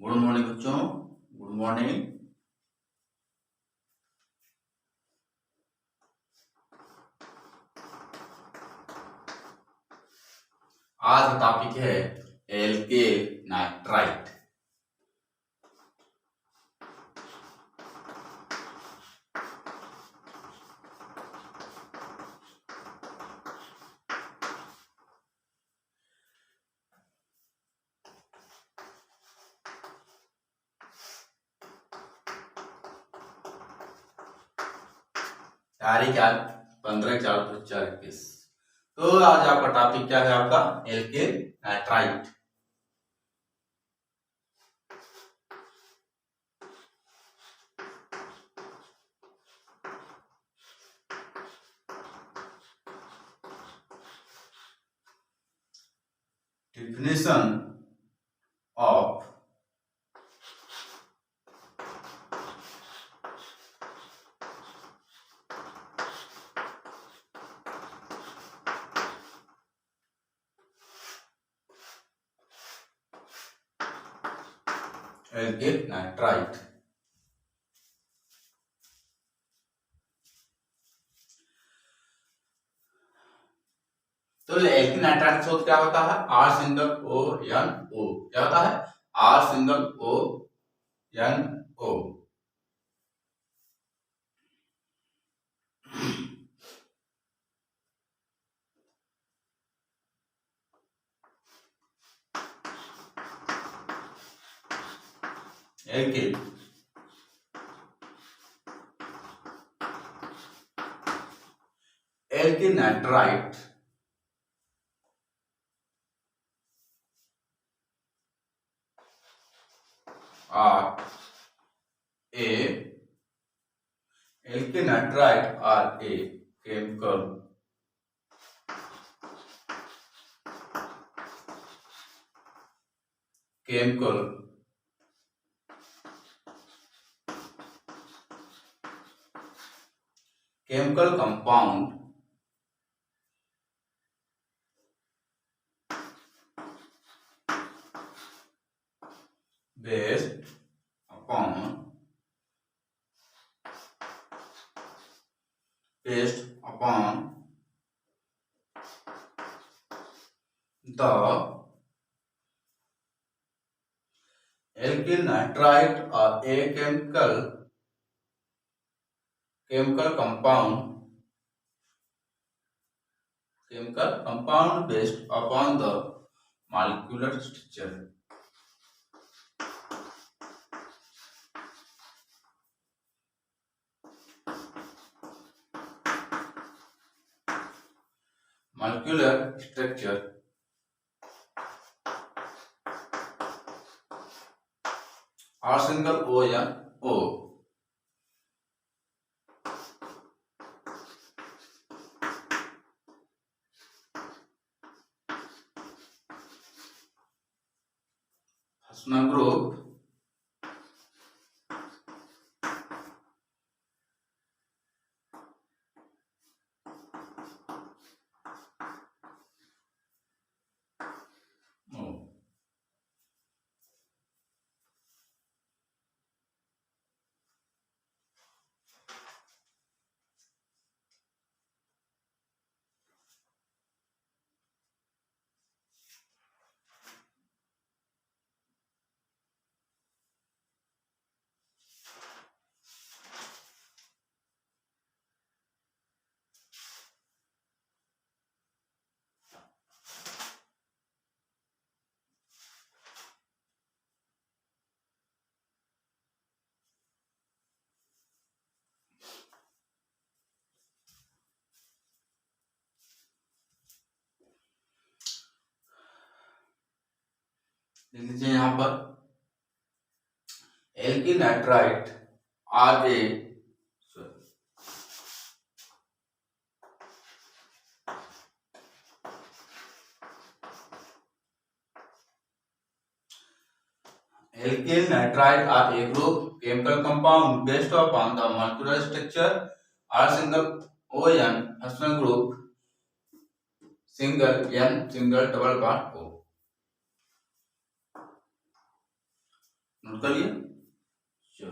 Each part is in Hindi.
गुड मॉर्निंग बच्चों। Good morning. आज का टॉपिक है एल्केन नाइट्राइट। तारीख आज 15/4/2021। तो आज आपका टॉपिक क्या है? आपका alkane nitrite. Definition of alkane nitrite. तो एल्केन नाइट्राइट का सूत्र क्या होता है? R single O N O. क्या होता है? R single O N O. Alkane alkane nitrite are a alkene nitride are a chemical compound based upon the alkene nitride or a chemical compound based upon the molecular structure. Molecular structure R single O या O। फर्स्ट ग्रुप लिख लीजिए यहाँ पर alkane nitrite are a alkene nitride are a group chemical compound based upon the molecular structure R single O N functional group single N single double bond O। Note कर लिए। चलो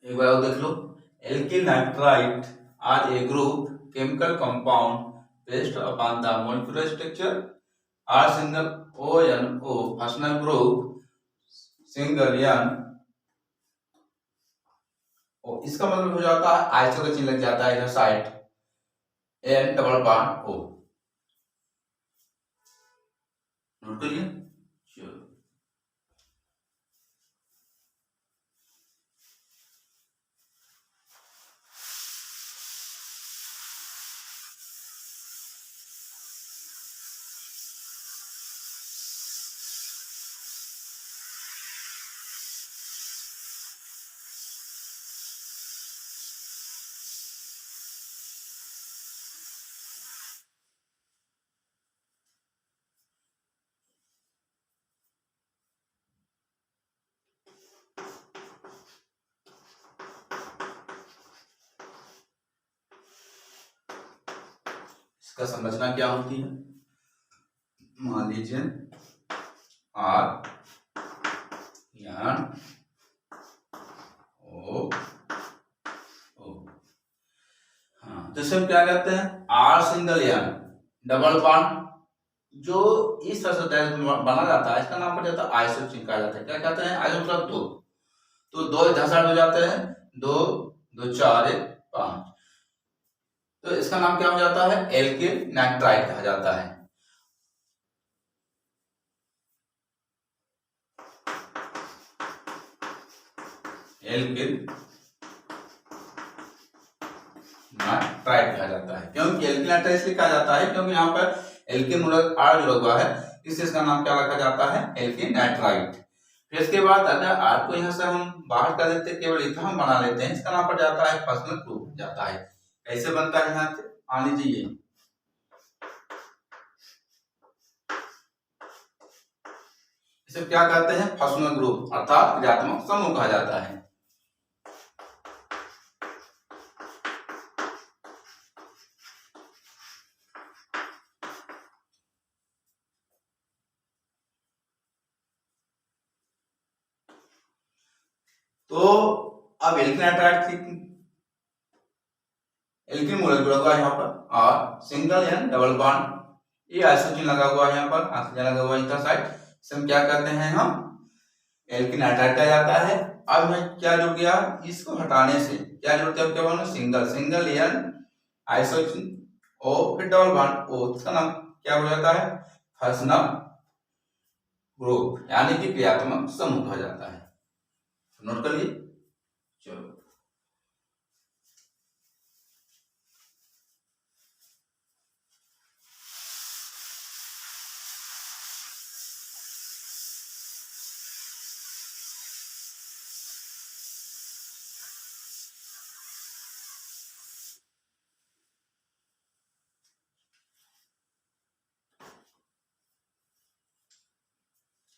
एक बार और देख लो। Alkyl nitrite are a group chemical compound based upon the molecular structure R single ONO functional group single N O। इसका मतलब हो जाता है आइसो का चिन्ह लग जाता है इधर side N double bond O। Note करिए। चलो इसका संरचना क्या होती है, मान लीजिए R N O O। हाँ तो इसमें क्या कहते हैं R single N double bond जो इस तरह से बना जाता है इसका नाम पड़ जाता है आइसो चिन्ह कहा जाता है। क्या कहते हैं आइसो मतलब दो, तो दो इधर साइड हो जाते हैं, दो दो चार एक पांच, तो इसका नाम क्या हो जाता है एल्किल नाइट्राइट कहा जाता है। एल्किल नाइट्राइट कहा जाता है। क्योंकि एल्किल नाइट्राइट इसलिए कहा जाता है क्योंकि यहाँ पर एल्किल मूलक R जुड़ा हुआ है, इससे इसका नाम क्या रखा जाता है एल्किल नाइट्राइट। फिर इसके बाद अगर R को यहाँ से हम बाहर कर देते हैं, केवल इथान बना लेते हैं, इसका नाम पड़ जाता है फंक्शनल ग्रुप जाता है। कैसे बनता है यहाँ से मान लीजिए इसे क्या कहते हैं फंक्शनल ग्रुप अर्थात क्रियात्मक समूह कहा जाता है। तो अब एल्किल नाइट्राइट एल्किल मूलक जुड़ा हुआ है यहाँ पर और सिंगल N डबल बॉन्ड, ये आइसो चिन्ह लगा हुआ है यहाँ पर, ऑक्सीजन लगा हुआ है इधर साइड, इसे क्या कहते हैं हम एल्किल नाइट्राइट कहा जाता है। अब मैं क्या जुड़ गया, इसको हटाने से क्या जुड़ते हैं, क्या बोलना सिंगल सिंगल N आइसो चिन्ह O फिर डबल बॉन्ड O, इसका नाम क्या हो जाता है फंक्शनल ग्रुप यानी कि क्रियात्मक समूह कहा जाता है। नोट कर लिए। चलो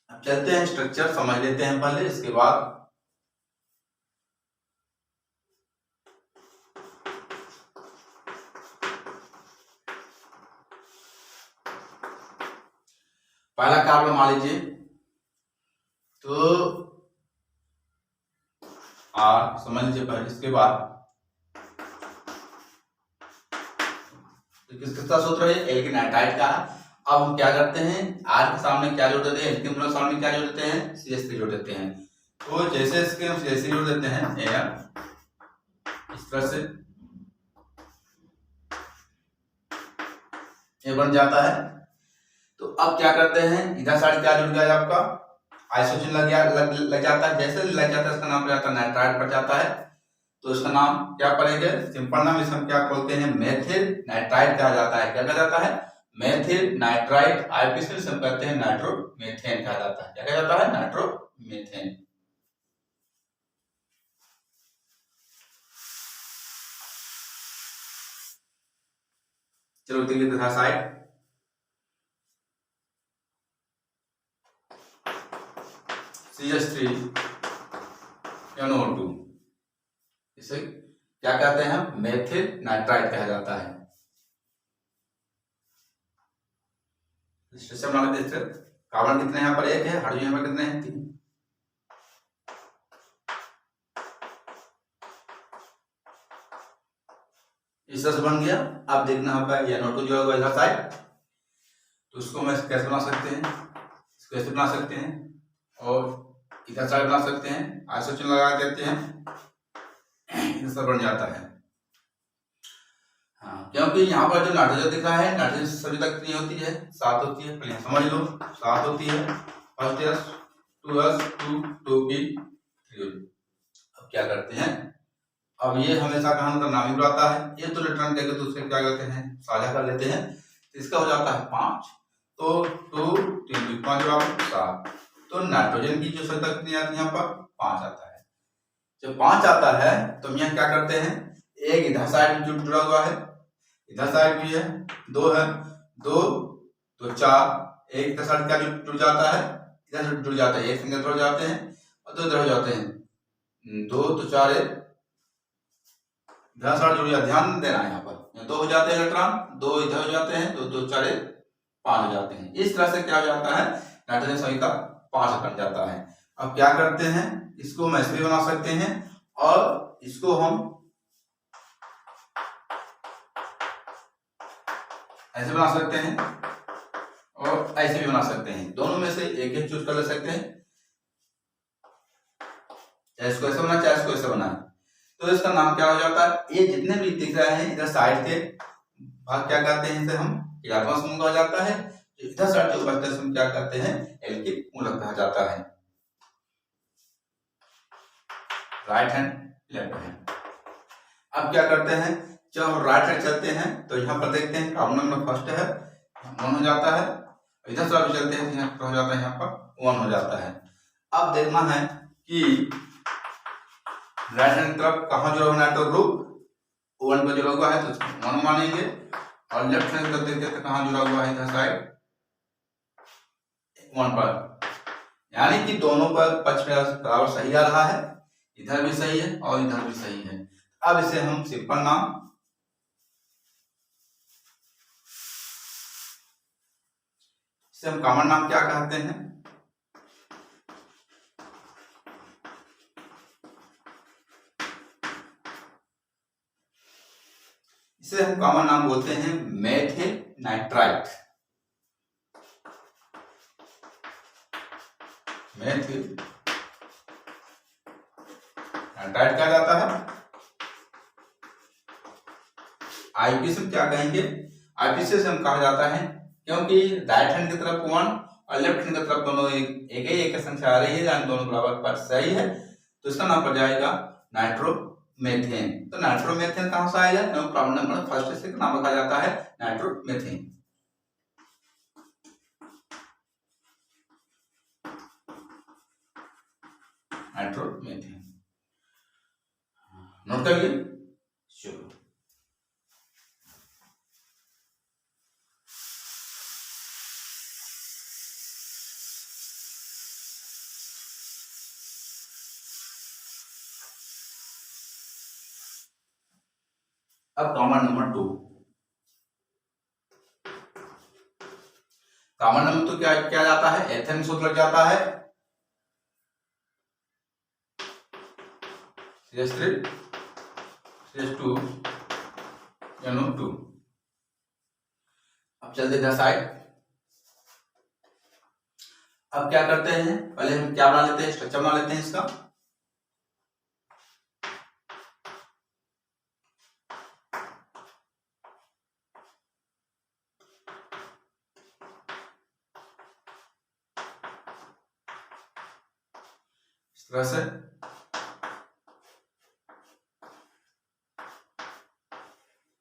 अब चलते हैं स्ट्रक्चर समझ लेते हैं पहले, इसके बाद पहला कार्बन मान लीजिए तो R समझ लीजिए पहले, इसके बाद किसका सूत्र है एल्किल नाइट्राइट का। अब हम क्या करते हैं R के सामने क्या जोड़ देते हैं, एल्किल मूलक सामने क्या जोड़ देते हैं CH3 जोड़ देते हैं। तो जैसे इसके हम CH3 जोड़ देते हैं इस तरह से ये बन जाता है। तो अब क्या करते हैं इधर साइड क्या जुड़ गया आपका आइसोचिन लग जाता है, जैसे लग जाता है इसका नाम पड़ जाता है नाइट्राइट पड़ जाता है। तो इसका नाम क्या पड़ेगा, सिंपल नाम इसमें क्या बोलते हैं मेथिल नाइट्राइट कहा जाता है। क्या कहा जाता है मेथिल नाइट्राइट, आईपीसी से हम कहते हैं नाइट्रोमेथेन कहा जाता है। क्या कहा जाता है नाइट्रोमेथेन। चलो देखिए तथा साइड CH3NO2, इसे क्या कहते हैं, मेथिल नाइट्राइड कहा जाता है। कार्बन कितने यहाँ पर, एक है, हाइड्रोजन यहाँ पर कितने हैं, 3। इस तरह से बन गया। अब देखना होगा NO2 जो होगा इधर साइड, तो उसको मैं कैसे बना सकते हैं, इसको ऐसे बना सकते हैं और इधर साइड बना सकते हैं, आइसोचिन लगा देते हैं, इधर से बन जाता है। हाँ, क्योंकि यहाँ पर जो नाइट्रोजन दिख रहा है, नाइट्रोजन सभी तक कितनी होती है, 7 होती है, पहले समझ लो 7 होती है, फर्स्ट S 2S 2P 3। अब क्या करते हैं, अब ये हमेशा कहाँ मतलब नाम ही बुलाता है, ये तो रिटर्न करके दूसरे क्या करते हैं, साझा कर लेते हैं, तो इसका हो जाता है 5, तो 2 3 5 7, तो नाइट्रोजन की जो संख्या कितनी आती है, यहाँ पर 5 आता है। जब 5 आता है तो यहाँ क्या करते हैं, एक इधर साइड जुड़ा हुआ है, इधर साइड भी है, 2 है, 2 तो 4, एक इधर साइड क्या जुड़ जाता है, इधर जुड़ जाता है, एक सिंगल जुड़ जाते हैं और 2 इधर हो जाते हैं, 2 तो 4 1 इधर साइड जुड़ जाता है। ध्यान देना है, यहाँ पर 2 हो जाते हैं इलेक्ट्रॉन, 2 इधर हो जाते हैं, 2 2 4 1 5 हो जाते हैं। इस तरह से क्या हो जाता है, नाइट्रोजन संख्या 5 बन जाता है। अब क्या करते हैं, इसको हम ऐसे भी बना सकते हैं और इसको हम ऐसे बना सकते हैं और ऐसे भी बना सकते हैं, दोनों में से एक एक चूज कर ले सकते हैं, चाहे इसको ऐसे बना चाहे इसको ऐसे बना। तो इसका नाम क्या हो जाता है, ये जितने भी दिख रहे हैं इधर साइड के भाग क्या कहते हैं, इसे हम ऋणात्मक समूह कहा जाता है, इधर साइड जो बचते हैं क्या कहते हैं, एल्किल मूलक कहा जाता है। Right hand left hand. अब क्या करते हैं, जब हम राइट हैंड चलते हैं तो यहाँ पर देखते हैं कार्बन नंबर फर्स्ट है 1 हो जाता है, इधर साइड चलते हैं तो यहाँ पर हो जाता है, यहाँ पर 1 हो जाता है। अब देखना है कि राइट हैंड तरफ कहाँ जुड़ा हुआ है, तो ग्रुप 1 पर जुड़ा हुआ है तो उसको 1 मानेंगे, और लेफ्ट हैंड तरफ देखते हैं तो कहाँ जुड़ा हुआ है, इधर साइड 1 पर, यानी कि दोनों पर पक्ष बराबर सही आ रहा है, इधर भी सही है और इधर भी सही है। अब इसे हम सिंपल नाम इसे हम कॉमन नाम क्या कहते हैं, इसे हम कॉमन नाम बोलते हैं मेथिल नाइट्राइट। मेथिल नाइट्राइट कहा जाता है। आईपी से क्या कहेंगे, आईपी से हम कहा जाता है क्योंकि राइट हैंड की तरफ 1 और लेफ्ट हैंड की तरफ दोनों एक संख्या आ रही है, यानी दोनों बराबर पर सही है, तो इसका नाम पड़ जाएगा नाइट्रोमेथेन। तो नाइट्रोमेथेन कहां से आएगा, कार्बन नंबर फर्स्ट से नाम रखा जाता है नाइट्रोमेथेन। नाइट्रोमेथेन नोट करिए। चलो अब कॉमन नंबर 2, कॉमन नंबर तो क्या क्या जाता है, एथेन सूत्र लग जाता है, CH3 CH2 NO2। अब चलते इधर साइड। अब क्या करते हैं, पहले हम क्या बना लेते हैं, स्ट्रक्चर बना लेते हैं इसका। इस तरह से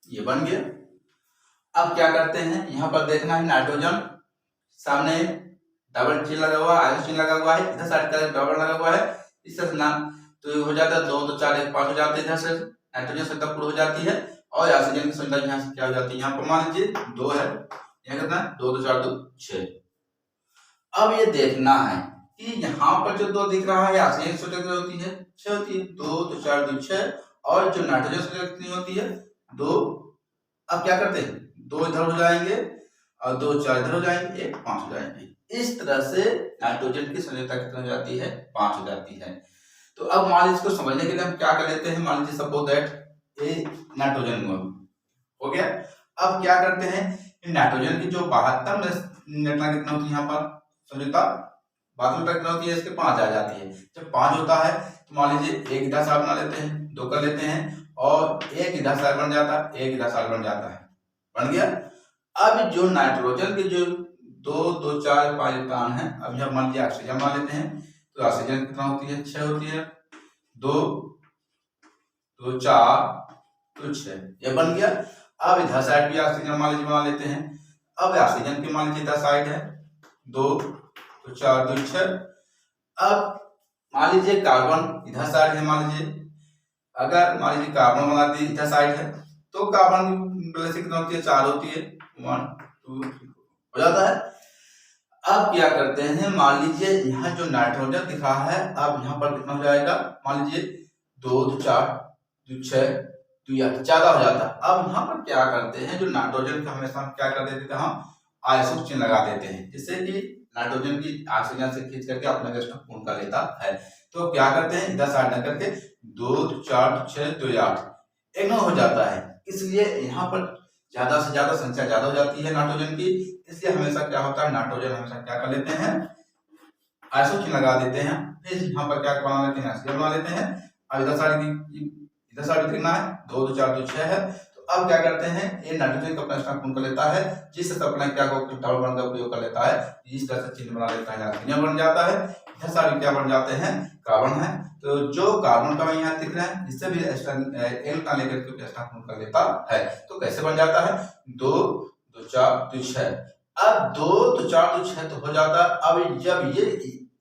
ये बन गया। अब क्या करते हैं, यहां पर देखना है नाइट्रोजन सामने डबल चिन्ह लगा हुआ है, आयरन चिन्ह लगा हुआ है, इधर साइड का डबल लगा हुआ है, इस तरह से नाम तो हो जाता है 2 तो 4 1 5 हो जाते हैं, इधर से नाइट्रोजन संख्या पूर्ण हो जाती है और ऑक्सीजन की संख्या यहाँ से क्या हो जाती है, यहाँ पर मान लीजिए 2 है, यहाँ कितना 2 2 4 2 6। अब ये देखना है कि यहाँ पर जो 2 दिख रहा है ऑक्सीजन की संख्या कितनी होती है, 6 होती है, 2 2 4 2 6, और जो नाइट्रोजन की संख्या कितनी होती है 2। अब क्या करते हैं, 2 इधर हो जाएंगे और 2 4 इधर हो जाएंगे, 1 5 हो जाएंगे। इस तरह से नाइट्रोजन की संयोजकता कितनी हो जाती है, 5 हो जाती है। तो अब मान लीजिए इसको समझने के लिए हम क्या कर लेते हैं, मान लीजिए सपोज दैट ए नाइट्रोजन हो गया। अब क्या करते हैं, नाइट्रोजन की जो 72 कितना होती है यहाँ पर संयोजकता, 72 कितना होती है, इसके 5 आ जाती है। जब 5 होता है तो मान लीजिए एक इधर साल बना लेते हैं, 2 कर लेते हैं, और एक इधर साल बन जाता है, एक इधर साल बन जाता है, बन गया। अब जो नाइट्रोजन के जो 2 2 4 5 इलेक्ट्रॉन है, अब यहाँ मान लीजिए ऑक्सीजन मान लेते हैं, तो ऑक्सीजन कितना होती है, 6 होती है, 2 2 4 2 6, ये बन गया। अब इधर साइड भी ऑक्सीजन मान लीजिए बना लेते हैं। अब ऑक्सीजन की मान लीजिए इधर साइड है 2 2 4 2 6। अब मान लीजिए कार्बन इधर साइड है, मान लीजिए अगर मान लीजिए कार्बन बना दी इधर साइड है, तो कार्बन की कितना होती है, 4 होती है, 1 2 3 हो जाता है। अब क्या करते हैं, मान लीजिए यहाँ जो नाइट्रोजन दिख रहा है, अब यहाँ पर कितना हो जाएगा, मान लीजिए 2 2 4 2 6 2 8 ज्यादा हो जाता है। अब यहाँ पर क्या करते हैं, जो नाइट्रोजन का हमेशा हम क्या कर देते थे, हम आइसो चिन्ह लगा देते हैं, जिससे कि नाइट्रोजन की ऑक्सीजन से खींच करके अपना गैस को पूर्ण कर लेता है। तो क्या करते हैं, इधर साइड न करके 2 2 4 2 6 2 8 इग्नोर हो जाता है। इसलिए यहाँ पर ज्यादा से ज्यादा संख्या ज्यादा हो जाती है नाइट्रोजन की, इसलिए हमेशा क्या होता है, नाइट्रोजन हमेशा क्या कर लेते हैं, आइसो चिन्ह लगा देते हैं। फिर यहाँ पर क्या बना लेते हैं, ऑक्सीजन बना लेते हैं। अब इधर साइड कितना है, 2 2 4 2 6 है। तो अब क्या करते हैं, ये नाइट्रोजन को अपना स्थान पूर्ण कर लेता है, जिससे अपना क्या डबल बॉन्ड का उपयोग कर लेता है, इस तरह से चिन्ह बना लेता है, ऑक्सीजन बन जाता है। इधर साइड क्या बन जाते हैं, कार्बन है। तो जो कार्बन का यहाँ दिख रहा है, इससे भी इलेक्ट्रॉन लेकर के स्थान पूर्ण कर लेता है। तो कैसे बन जाता है, 2 2 4 2 6। अब 2 2 4 2 6 तो हो जाता है। अब जब ये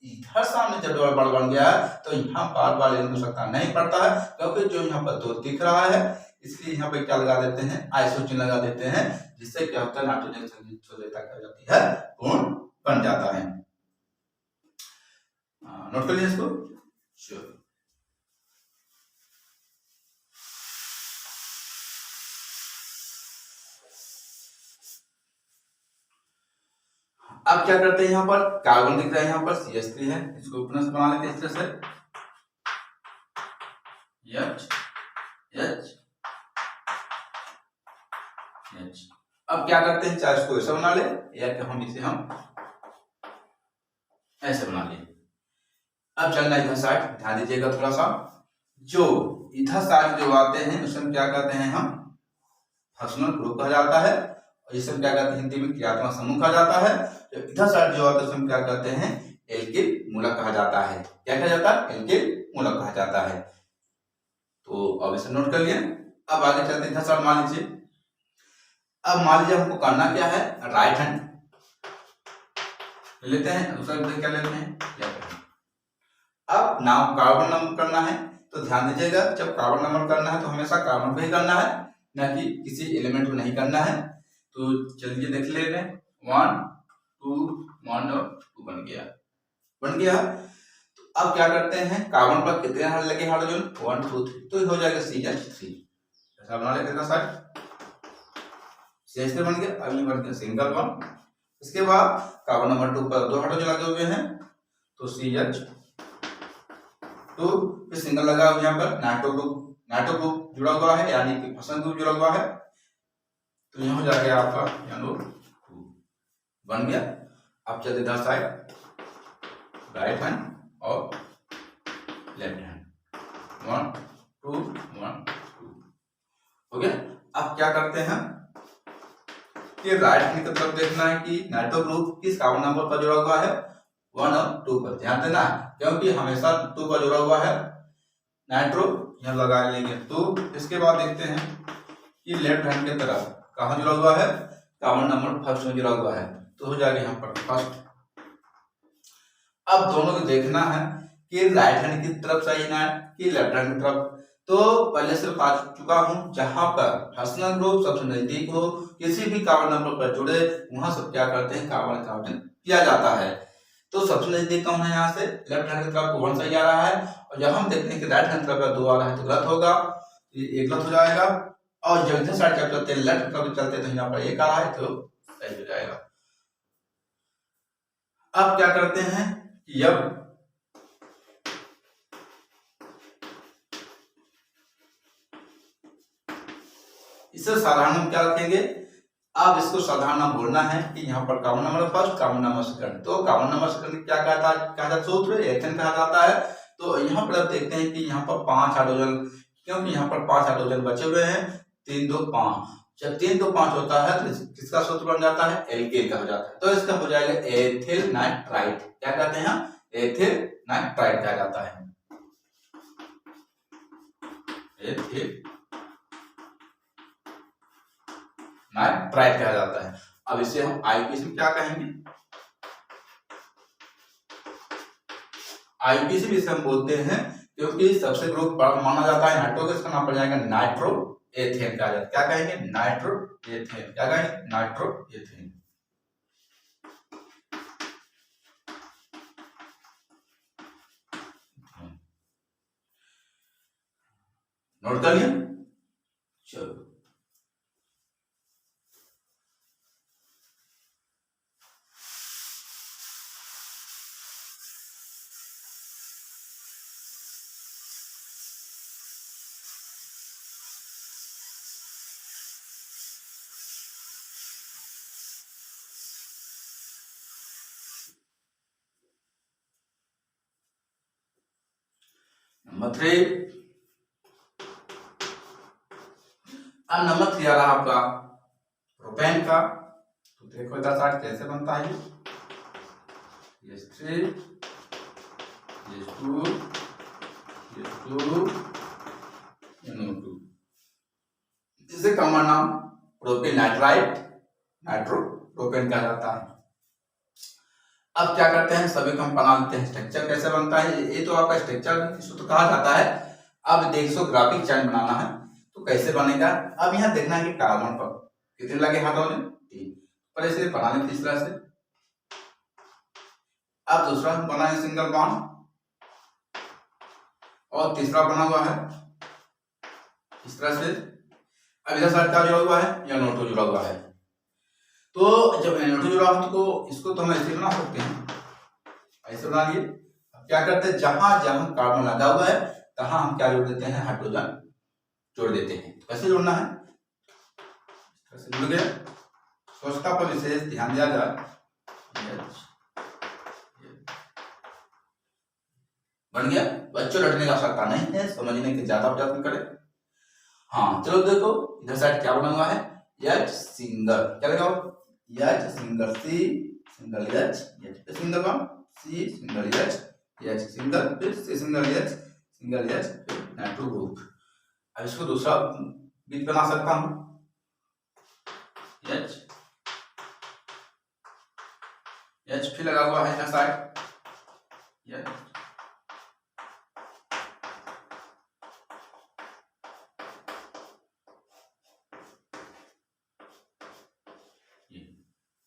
इधर सामने जब डबल बॉन्ड बन गया है, तो यहाँ बार लेने की आवश्यकता नहीं पड़ता है, क्योंकि जो यहाँ पर 2 दिख रहा है, इसलिए यहाँ पे क्या लगा देते हैं, आइसो चिन्ह लगा देते हैं, जिससे क्या होता है, नाइट्रोजन संयोजकता क्या हो जाती है, पूर्ण बन जाता है। नोट कर लिया इसको, श्योर। अब क्या करते हैं, यहाँ पर कार्बन दिख रहा है, यहाँ पर CH3 है, इसको पुनः से बना लेते हैं इस तरह से, H H H। अब क्या करते हैं, चाहे इसको ऐसा बना ले, या कि हम इसे ऐसे बना ले। अब चलना इधर साइड, ध्यान दीजिएगा थोड़ा सा, जो इधर साइड जो आते हैं उसमें क्या कहते हैं, हम फंक्शनल ग्रुप कहा जाता है, और इसे क्या कहते हैं, हिंदी में क्रियात्मक समूह कहा जाता है। जो इधर साइड जो आता है उसमें क्या कहते हैं, एल्किल मूलक कहा जाता है। क्या कहा जाता है, एल्किल मूलक कहा जाता है। तो अब इसे नोट कर लिए। अब आगे चलते हैं, इधर साइड मान लीजिए, अब मान लीजिए हमको करना क्या है, राइट हैंड लेते हैं, दूसरा क्या लेते हैं, अब नाम कार्बन नंबर करना है। तो ध्यान दीजिएगा, जब कार्बन नंबर करना है तो हमेशा कार्बन पे ही करना है, ना कि किसी एलिमेंट को नहीं करना है। तो चलिए देख ले रहे हैं, 1 2 1 और 2 बन गया। तो अब क्या करते हैं, कार्बन पर कितने हाथ लगे, हाइड्रोजन 1 2 3, तो हो जाएगा CH3, ऐसा बना लेते हैं साइड, CH3 बन गया। अब ये बन गया सिंगल बॉन्ड। इसके बाद कार्बन नंबर 2 पर 2 हाइड्रोजन लगे हुए हैं, तो CH2, फिर सिंगल लगा हुआ यहाँ पर नाइट्रो ग्रुप जुड़ा हुआ है, यानी कि फंक्शनल ग्रुप जुड़ा हुआ है, तो यहाँ हो जाएगा आपका यानो 2 बन गया। अब चलते इधर साइड, राइट हैंड और लेफ्ट हैंड, 1 2 1 2 हो गया। अब क्या करते हैं कि राइट हैंड की तरफ देखना है कि नाइट्रो ग्रुप किस कार्बन नंबर पर जुड़ा हुआ है, 1 और 2 पर ध्यान देना है, क्योंकि हमेशा 2 पर जुड़ा हुआ है नाइट्रो, यहाँ लगा लेंगे 2। इसके बाद देखते हैं कि लेफ्ट हैंड की तरफ कहाँ जुड़ा हुआ है, कार्बन नंबर फर्स्ट में जुड़ा हुआ है, तो हो जाएगा यहाँ पर फर्स्ट। अब दोनों को देखना है कि राइट हैंड की तरफ सही ना कि लेफ्ट हैंड की तरफ, तो पहले से बता चुका हूं, जहां पर फंक्शनल ग्रुप सबसे नजदीक हो, किसी भी कार्बन नंबर पर जुड़े, वहां सब क्या करते हैं, कार्बन कार्बन किया जाता है। तो सबसे नजदीक कौन है, यहाँ से लेफ्ट हैंड की तरफ 1 सही आ रहा है, और जब हम देखते हैं कि राइट हैंड तरफ 2 आ रहा है तो गलत होगा, ये गलत हो जाएगा। और जब इधर साइड जब चलते हैं लेफ्ट तरफ चलते हैं तो यहाँ पर 1 आ रहा है तो सही हो जाएगा। अब क्या करते हैं कि अब इसे साधारण नाम क्या रखेंगे, अब इसको साधारण नाम बोलना है कि यहाँ पर carbon number first, carbon number second. तो कार्बन नंबर सेकंड क्या कहा जाता सूत्र एथेन कहा जाता है। तो यहाँ पर आप देखते हैं कि यहाँ पर 5 हाइड्रोजन, क्योंकि यहाँ पर 5 हाइड्रोजन बचे हुए हैं, 3 2 5। जब 3 2 5 होता है तो किसका सूत्र बन जाता है, एल्केन का हो जाता है। तो इसका हो जाएगा एथिल नाइट्राइट। क्या कहते हैं, एथिल नाइट्राइट कहा जाता है, एथिल नाइट्राइट कहा जाता है। अब इसे हम आईपीसी में क्या कहेंगे, आईपीसी भी इसे हम बोलते हैं, क्योंकि सबसे ग्रुप माना जाता है नाइट्रो, इसका नाम पड़ जाएगा नाइट्रो एथेन कहा जाता है। क्या कहेंगे, नाइट्रो एथेन। क्या कहेंगे, नाइट्रो एथेन। नोट कर लिया, चलो। नंबर 3, अब नंबर 3 आ रहा आपका प्रोपेन का। तो देखो इधर साइड कैसे बनता है, S3 S2 S2 NO2, इसे कॉमन नाम प्रोपेन नाइट्राइट, नाइट्रो प्रोपेन कहा जाता है। अब क्या करते हैं, सभी को हम बना लेते हैं। स्ट्रक्चर कैसे बनता है, ये तो आपका स्ट्रक्चर इसको तो कहा जाता है। अब देखो ग्राफिक चैन बनाना है तो कैसे बनेगा। अब यहाँ देखना है कि कार्बन पर कितने लगे हाइड्रोजन, 3, पर इसे बना लेते इस तरह से। अब दूसरा बनाए सिंगल बॉन्ड, और तीसरा बना हुआ है इस तरह से। अब इधर साइड क्या जुड़ा हुआ है, या NO2 जुड़ा हुआ है। तो जब NO2 जुड़ा हो तो इसको तो हम ऐसे बना सकते हैं, ऐसे बना लिए। अब क्या करते हैं, जहां जहां कार्बन लगा हुआ है तहां हम क्या जोड़ देते हैं, हाइड्रोजन जोड़ देते हैं। कैसे जोड़ना है, कैसे जुड़ गया, स्वच्छता पर विशेष ध्यान दिया जाए। बन गया, बच्चों रटने का आवश्यकता नहीं है, समझने के ज्यादा प्रयत्न करें। हाँ चलो देखो इधर साइड क्या बना हुआ है, H सिंगल, क्या लगा H single, C single H, H single one, C single H, H single, फिर C single H single H, फिर नाइट्रो ग्रुप। अब इसको दूसरा बीच बना सकता हूं, H फिर लगा हुआ है इधर साइड,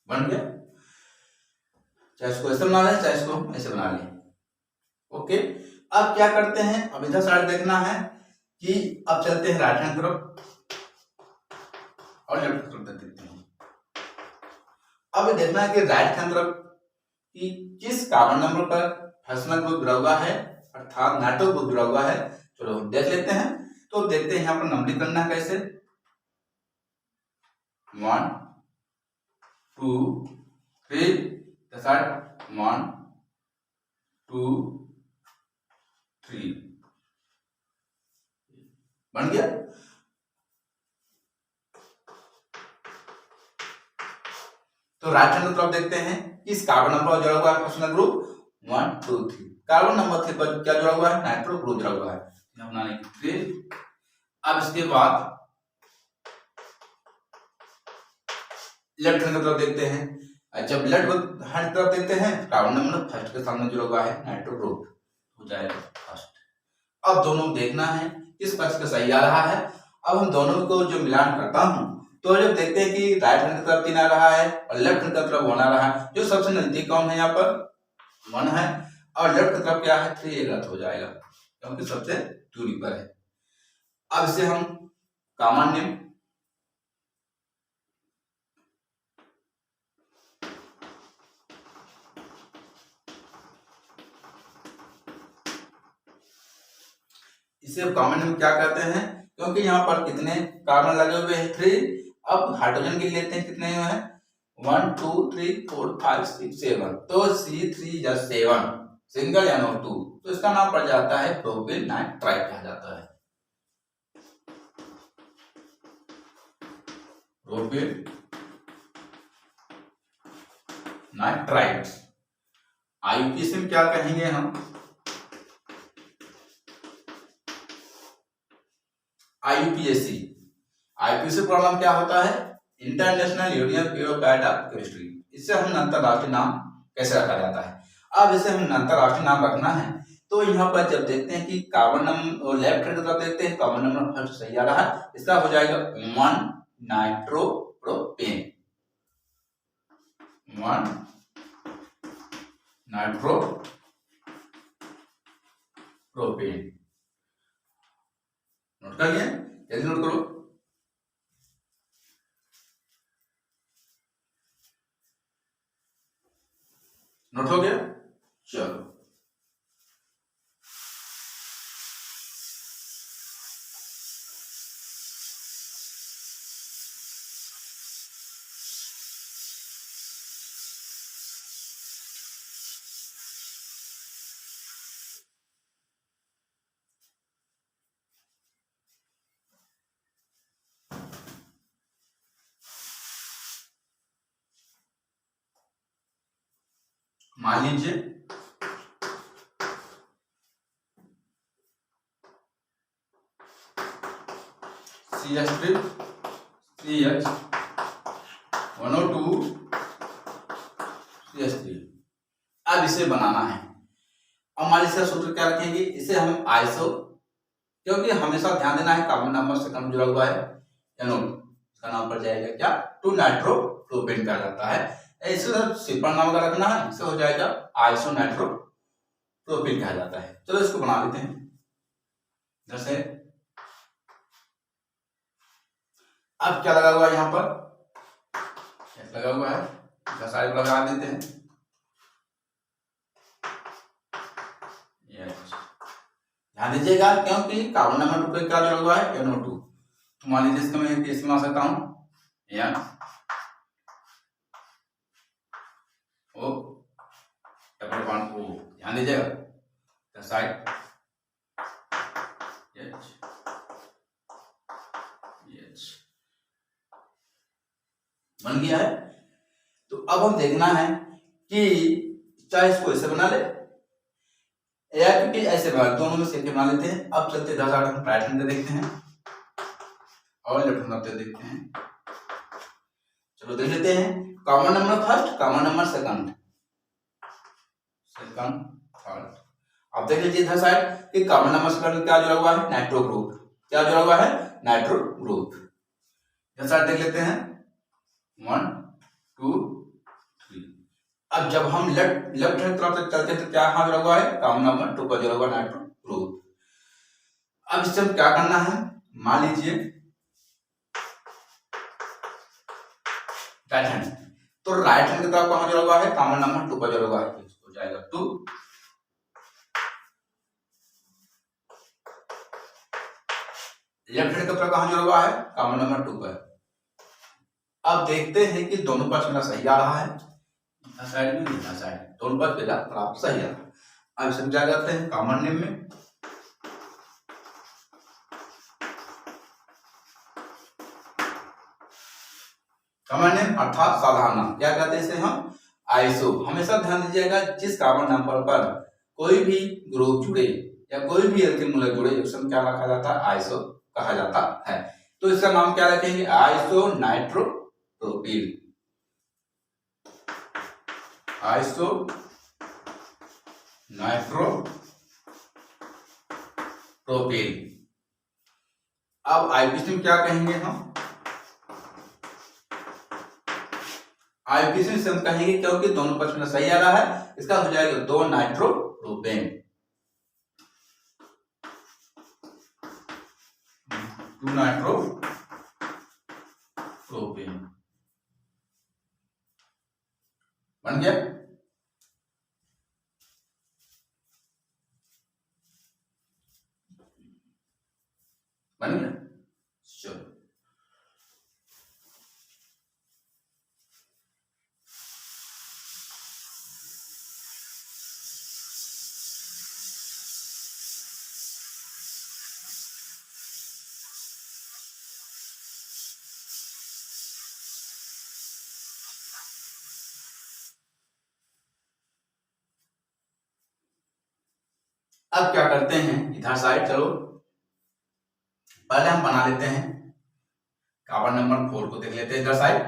बन गया। चाहे इसको ऐसे बना लें, चाहे इसको ऐसे बना लें। ओके, अब क्या करते हैं, अब इधर साइड देखना है कि अब चलते हैं राइट हैंड तरफ और लेफ्ट तरफ देखते हैं। अब देखना है कि राइट हैंड तरफ कि किस कार्बन नंबर पर फंक्शनल ग्रुप जुड़ा हुआ है, अर्थात नाइट्रो ग्रुप जुड़ा हुआ है। चलो देख लेते हैं। तो देखते हैं यहाँ पर नंबरिंग करना है कैसे, 1 2 3, 1 2 3 बन गया। तो राइट हैंड तरफ देखते हैं किस कार्बन नंबर पर जुड़ा हुआ है फंक्शनल ग्रुप, 1 2 3। कार्बन नंबर 3 पर क्या जुड़ा हुआ है, नाइट्रो ग्रुप जुड़ा हुआ है, बनाने के लिए। अब इसके बाद लेफ्ट हैंड तरफ देखते हैं। जब लेफ्ट हैंड तरफ देखते हैं कार्बन नंबर फर्स्ट के सामने जुड़ा हुआ है नाइट्रो ग्रुप, हो जाएगा फर्स्ट। अब दोनों देखना है किस पक्ष का सही आ रहा है। अब हम दोनों को जो मिलान करता हूँ तो जब देखते हैं कि राइट हैंड की तरफ 3 आ रहा है और लेफ्ट हैंड की तरफ 1 आ रहा है, जो सबसे नजदीक कौन है यहाँ पर 1 है, और लेफ्ट की तरफ क्या है 3, ये गलत हो जाएगा क्योंकि सबसे दूरी पर है। अब इसे हम कॉमन नेम क्या कहते हैं, क्योंकि यहाँ पर कितने कार्बन लगे हुए हैं 3। अब हाइड्रोजन के लिए लेते हैं कितने हैं 1 2 3 4 5 6 7, तो C3H7 सिंगल NO2, तो इसका नाम पड़ जाता है प्रोपिल नाइट्राइड कहा जाता है। Propyl nitride. IUPAC में क्या कहेंगे हम, IUPAC प्रॉब्लम क्या होता है, international union bureaucrat of chemistry. इससे हम अंतरराष्ट्रीय नाम कैसे रखा जाता है। अब इसे हम अंतरराष्ट्रीय नाम रखना है तो यहाँ पर जब देखते हैं कि कार्बन नंबर लेफ्ट हैंड की तरफ देखते हैं, कार्बन नंबर फर्स्ट सही आ रहा है, इसका हो जाएगा 1 नाइट्रोप्रोपेन, 1 नाइट्रोप्रोपेन। नोट कर लिया, जल्दी नोट करो। नोट हो गया, चलो मान लीजिए CH3 CH1O2 CH3। अब इसे बनाना है। अब मान लीजिए सूत्र क्या रखेंगे, इसे हम आइसो, क्योंकि हमेशा ध्यान देना है कार्बन नंबर से कम जुड़ा हुआ है NO2, इसका नाम पड़ जाएगा क्या 2 नाइट्रोप्रोपेन कहा जाता है। इसे सिंपल नाम का रखना है, इसे हो जाएगा आइसो नाइट्रोप्रोपेन कहा जाता है। चलो इसको बना लेते हैं। जैसे अब क्या लगा हुआ है यहाँ पर, लगा हुआ है, सारे लगा देते हैं। ध्यान दीजिएगा क्योंकि कार्बन नंबर 2 पे क्या जुड़ा हुआ है NO2, तो मान लीजिए इसका मैं केस में आ सकता हूँ N O double bond O। ध्यान दीजिएगा साइड H बन गया है। तो अब हम देखना है कि चाहे इसको ऐसे बना ले या क्योंकि ऐसे बना, दोनों में से बना लेते हैं। अब चलते 10 8 हम राइट हैंड देखते हैं और लेफ्ट हैंड देखते हैं। चलो देख लेते हैं, common number first, common number second, third. अब देख लीजिए इधर साइड कि कॉमन नंबर सेकंड क्या जुड़ा हुआ है नाइट्रो ग्रुप, क्या जुड़ा हुआ है नाइट्रो ग्रुप। इधर साइड देख लेते हैं 1 2 3। अब जब हम लेफ्ट हैंड तरफ से चलते हैं तो क्या जुड़ा हुआ है कॉमन नंबर 2 का जुड़ा हुआ नाइट्रो ग्रुप। अब इससे क्या करना है, मान लीजिए राइट हैंड, तो राइट हैंड की तरफ कहां जुड़ा हुआ है कॉमन नंबर 2 का जुड़ा हुआ है, हो जाएगा 2। लेफ्ट हैंड की तरफ कहां जुड़ा हुआ है कॉमन नंबर 2 पर। अब देखते हैं कि दोनों पक्ष मेरा सही आ रहा है, साइड में साइड दोनों पक्ष मेरा बराबर सही आ रहा है। अब इसे क्या करते हैं कॉमन नेम में, कॉमन नेम अर्थात साधारण नाम, क्या कहते हैं इसे हम आइसो। हमेशा ध्यान दीजिएगा जिस कार्बन नंबर पर कोई भी ग्रुप जुड़े या कोई भी एल्किल मूलक जुड़े उसमें क्या रखा जाता है आइसो कहा जाता है। तो इसका नाम क्या रखेंगे आइसो नाइट्रोप्रोपिल, आइसो नाइट्रोप्रोपिल। अब आईपीसी में क्या कहेंगे हम, आईपीसी से हम कहेंगे क्योंकि दोनों पक्ष में सही आ रहा है, इसका हो जाएगा 2 नाइट्रोप्रोपेन, 2 नाइट्रोप्रोपेन बन गया। बन गया, चलो अब क्या करते हैं इधर साइड, चलो पहले हम बना लेते हैं कार्बन नंबर 4 को, देख लेते हैं इधर साइड।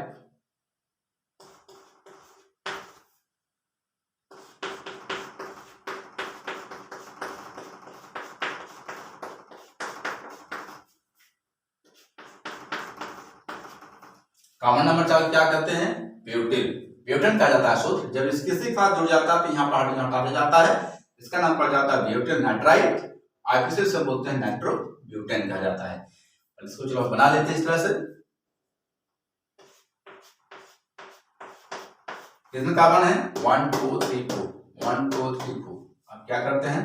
कार्बन नंबर 4 क्या कहते हैं, ब्यूटेन, ब्यूटेन कहा जाता है सूत्र, जब इसके साथ जुड़ जाता है तो यहाँ पर हाइड्रोजन हटा दिया जाता है, इसका नाम पड़ जाता है ब्यूटेन नाइट्राइट, आईपीसी से बोलते हैं नाइट्रो ब्यूटेन कहा जाता है। इसको चलो बना लेते हैं इस तरह से। कितने कार्बन है, 1 2 3 4, 1 2 3 4। अब क्या करते हैं,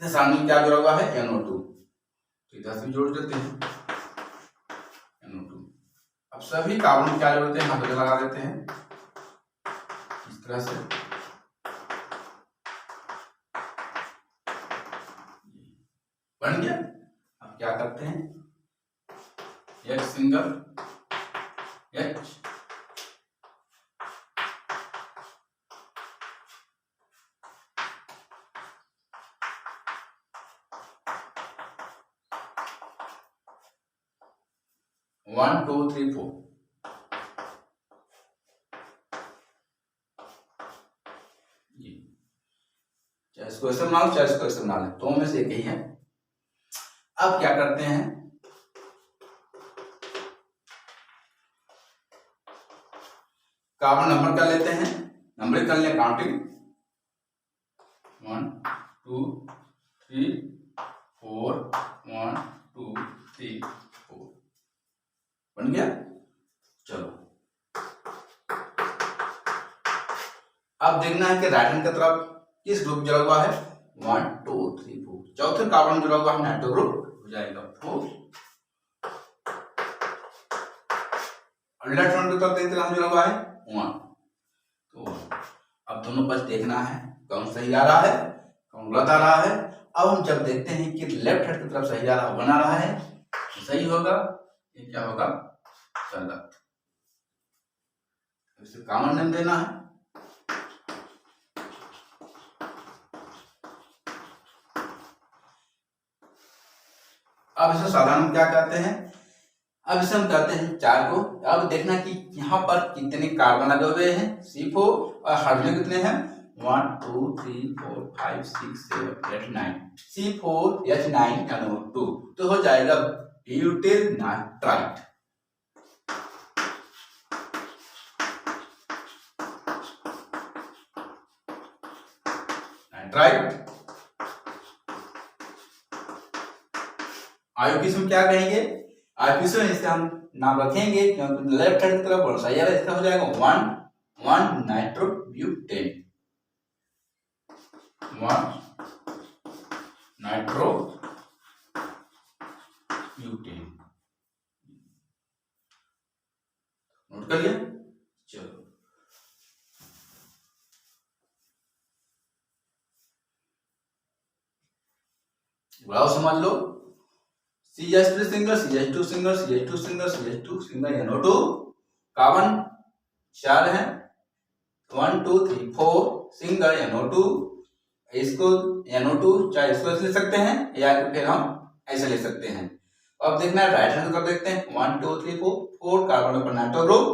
इधर सामने क्या जुड़ा हुआ है, NO2, तो इधर से जोड़ देते हैं NO2। अब सभी कार्बन क्या जोड़ते हैं, हाथ लगा देते हैं इस तरह से, बन गया। अब क्या करते हैं, H single H, one two three four, चाहे इसको ऐसे बना लो चाहे इसको ऐसे बना लें, तो में से एक ही है। अब क्या करते हैं, कार्बन नंबर कर लेते हैं, नंबर कर ले काउंटिंग, 1 2 3 4, 1 2 3 4, बन गया। चलो अब देखना है कि राइट हैंड की तरफ किस ग्रुप जुड़ा हुआ है, 1 2 3 4, चौथे कार्बन जुड़ा हुआ है नाइट्रो ग्रुप, हो जाएगा 4। और लेफ्ट हैंड की तरफ देखते हम जुड़ा हुआ है 1, तो अब दोनों पक्ष देखना है कौन सही आ रहा है कौन गलत आ रहा है। अब हम जब देखते हैं कि लेफ्ट हैंड की तरफ सही आ रहा बना रहा है तो सही होगा, ये क्या होगा, गलत। इसे कॉमन नेम देना है। अब इसे साधारण क्या कहते हैं, अब इसे हम कहते हैं 4 को। अब देखना कि यहाँ पर कितने कार्बन लगे हुए हैं, C4, और हाइड्रोजन कितने हैं, 1 2 3 4 5 6 7 8 9, C4H9NO2, तो हो जाएगा ब्यूटेन नाइट्राइट। नाइट्राइट आईपीसी में क्या कहेंगे, आईपीसी में इसे हम नाम रखेंगे क्योंकि लेफ्ट हैंड की तरफ बढ़ सही है, इसका हो जाएगा 1 नाइट्रोब्यूटेन, 1 नाइट्रोब्यूटेन। नोट कर लिया, चलो बुलाओ समझ लो, CH3 single CH2 single CH2 single CH2 single NO2, carbon 4 है, 1 2 3 4 सिंगल NO2, इसको NO2 चाहे इसको ऐसे ले सकते हैं या फिर हम ऐसे ले सकते हैं। अब देखना है राइट हैंड तरफ देखते हैं, 1 2 3 4 कार्बन पर नाइट्रो ग्रुप,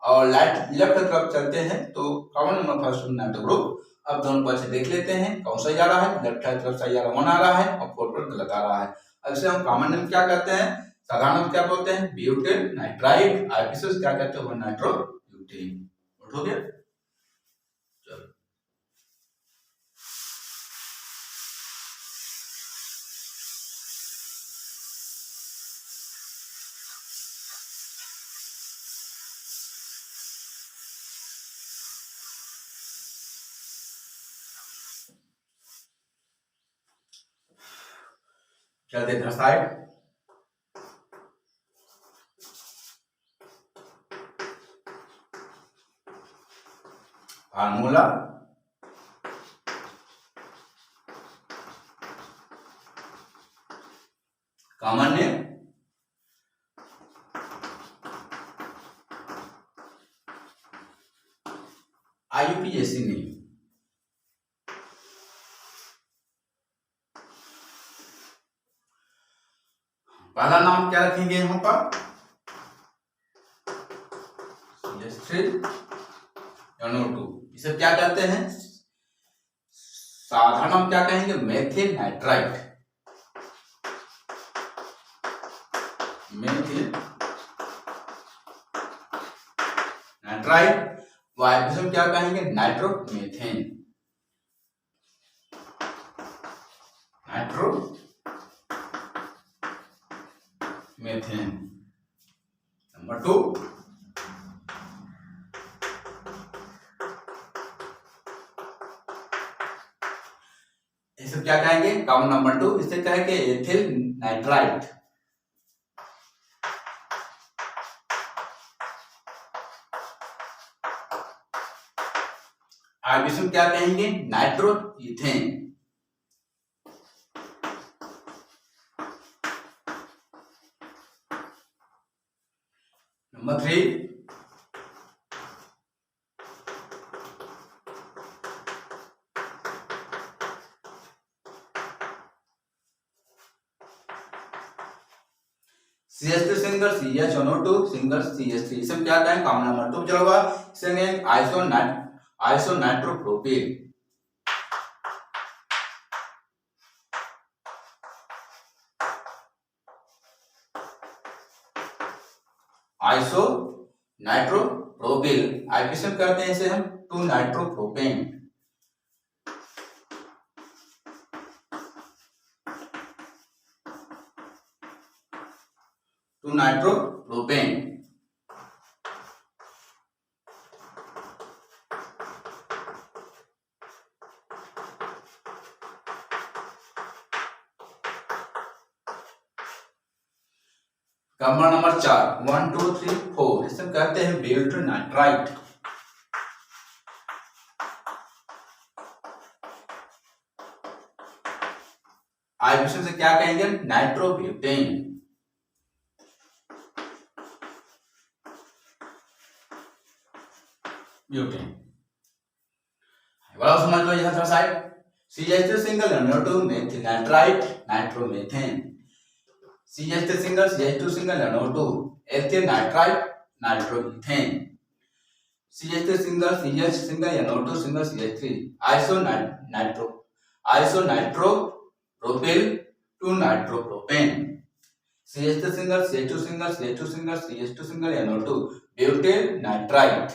और लेफ्ट की तरफ चलते हैं तो carbon number first nitro group. अब दोनों पक्ष देख लेते हैं कौन सा जा रहा है। लेफ्ट हैंड तरफ से 1 आ रहा है और 4 पर गलत आ रहा है। अब इसे हम कॉमन नेम क्या कहते हैं, साधारण नाम क्या बोलते हैं, ब्यूटेन नाइट्राइड। आर्टिफिशियल क्या कहते हैं, नाइट्रो ब्यूटेन। हो गया। चलो चलते इधर side. Formula common name IUPAC name. पहला नाम क्या रखेंगे यहाँ पर, NO2। इसे क्या कहते हैं, साधारण नाम क्या कहेंगे, methyl nitrite. Methyl nitrite. Vibration क्या कहेंगे, नाइट्रोमेथेन। नाइट्रोमेथेन। नंबर 2, इसे क्या कहेंगे, कॉमन नंबर 2, इसे कहेंगे एथिल नाइट्राइट। आर्बिशन क्या कहेंगे, nitroethane. Number 3, CH3 single CHNO2 single CH3। इसे क्या कहें, कॉमन नंबर 2 चलेगा। इसे आइसोनाइट्रोप्रोपिल। आइसोनाइट्रोप्रोपिल। आइसोन करते हैं इसे हम 2 नाइट्रोप्रोपेन। नाइट्रोप्रोपेन। कॉमन नंबर 4 1 2 3 4 इसे कहते हैं ब्यूटेन नाइट्राइट। आइसोन से क्या कहेंगे, नाइट्रोब्यूटेन। ब्यूटेन। बड़ा समझ लो यहां side. CH3 single NO2 methyl nitrite nitromethane. CH3 single CH2 single NO2 ethyl nitrite nitromethane. CH3 single CH single NO2 single CH3 आइसोनाइट्रोप्रोपिल 2 nitropropane. CH3 single CH2 single CH2 single CH2 single NO2 butane nitrite.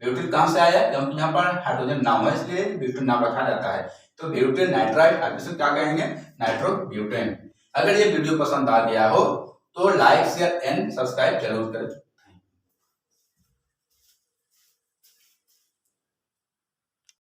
Butane कहां से आया, क्योंकि यहाँ पर हाइड्रोजन नाम है इसलिए ब्यूटेन नाम रखा जाता है। तो ब्यूटेन नाइट्राइट आइसोन क्या कहेंगे, नाइट्रोब्यूटेन। अगर ये वीडियो पसंद आ गया हो तो लाइक शेयर एंड सब्सक्राइब जरूर करें।